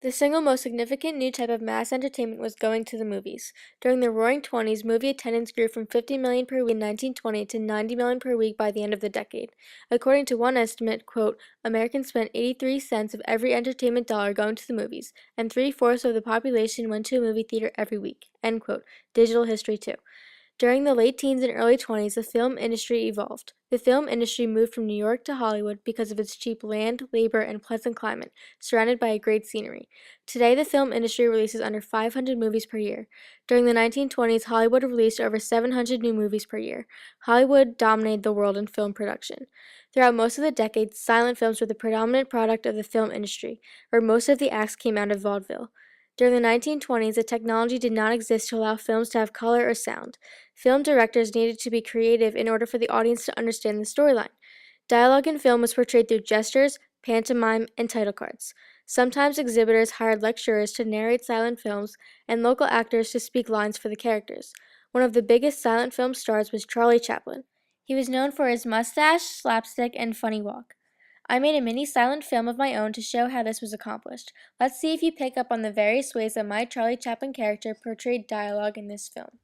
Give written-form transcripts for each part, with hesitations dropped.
The single most significant new type of mass entertainment was going to the movies. During the Roaring Twenties, movie attendance grew from 50 million per week in 1920 to 90 million per week by the end of the decade. According to one estimate, quote, Americans spent 83 cents of every entertainment dollar going to the movies, and three-fourths of the population went to a movie theater every week, end quote. Digital history too. During the late teens and early 20s, the film industry evolved. The film industry moved from New York to Hollywood because of its cheap land, labor, and pleasant climate, surrounded by great scenery. Today, the film industry releases under 500 movies per year. During the 1920s, Hollywood released over 700 new movies per year. Hollywood dominated the world in film production. Throughout most of the decade, silent films were the predominant product of the film industry, where most of the acts came out of vaudeville. During the 1920s, the technology did not exist to allow films to have color or sound. Film directors needed to be creative in order for the audience to understand the storyline. Dialogue in film was portrayed through gestures, pantomime, and title cards. Sometimes exhibitors hired lecturers to narrate silent films and local actors to speak lines for the characters. One of the biggest silent film stars was Charlie Chaplin. He was known for his mustache, slapstick, and funny walk. I made a mini silent film of my own to show how this was accomplished. Let's see if you pick up on the various ways that my Charlie Chaplin character portrayed dialogue in this film.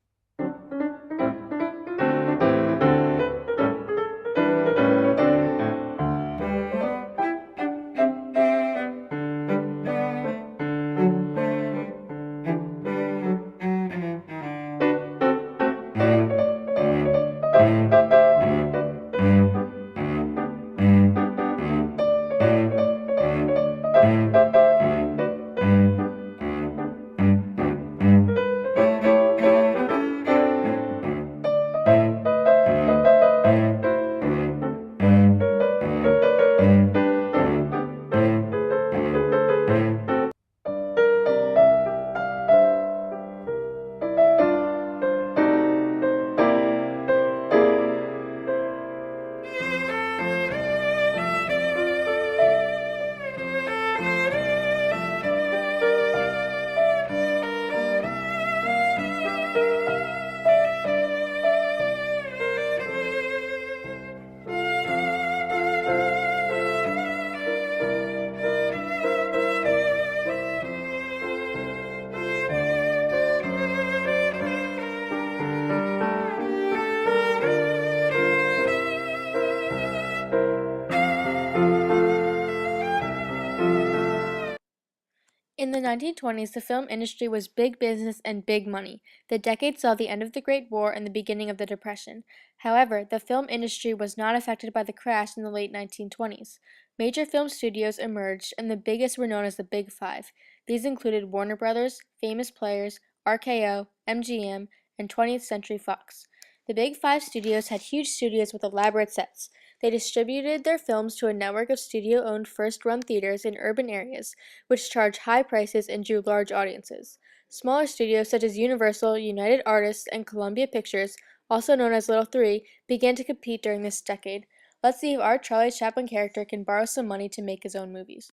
In the 1920s, the film industry was big business and big money. The decade saw the end of the Great War and the beginning of the Depression. However, the film industry was not affected by the crash in the late 1920s. Major film studios emerged, and the biggest were known as the Big Five. These included Warner Brothers, Famous Players, RKO, MGM, and 20th Century Fox. The Big Five studios had huge studios with elaborate sets. They distributed their films to a network of studio-owned first-run theaters in urban areas, which charged high prices and drew large audiences. Smaller studios such as Universal, United Artists, and Columbia Pictures, also known as Little Three, began to compete during this decade. Let's see if our Charlie Chaplin character can borrow some money to make his own movies.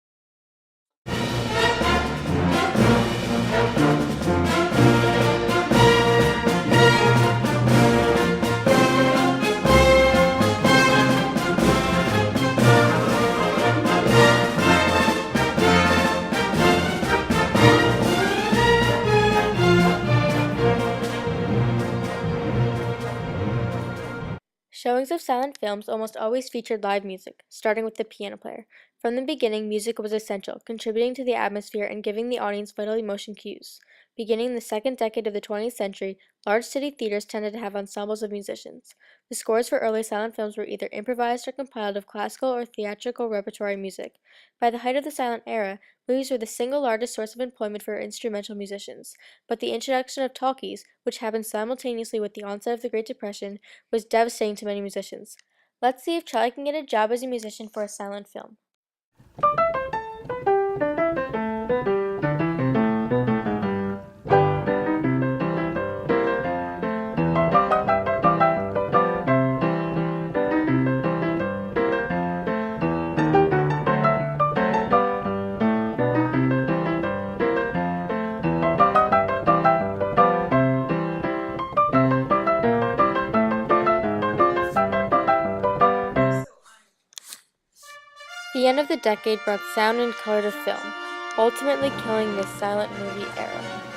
Showings of silent films almost always featured live music, starting with the piano player. From the beginning, music was essential, contributing to the atmosphere and giving the audience vital emotion cues. Beginning in the second decade of the 20th century, large city theaters tended to have ensembles of musicians. The scores for early silent films were either improvised or compiled of classical or theatrical repertory music. By the height of the silent era, movies were the single largest source of employment for instrumental musicians. But the introduction of talkies, which happened simultaneously with the onset of the Great Depression, was devastating to many musicians. Let's see if Charlie can get a job as a musician for a silent film. The end of the decade brought sound and color to film. ultimately killing this silent movie era.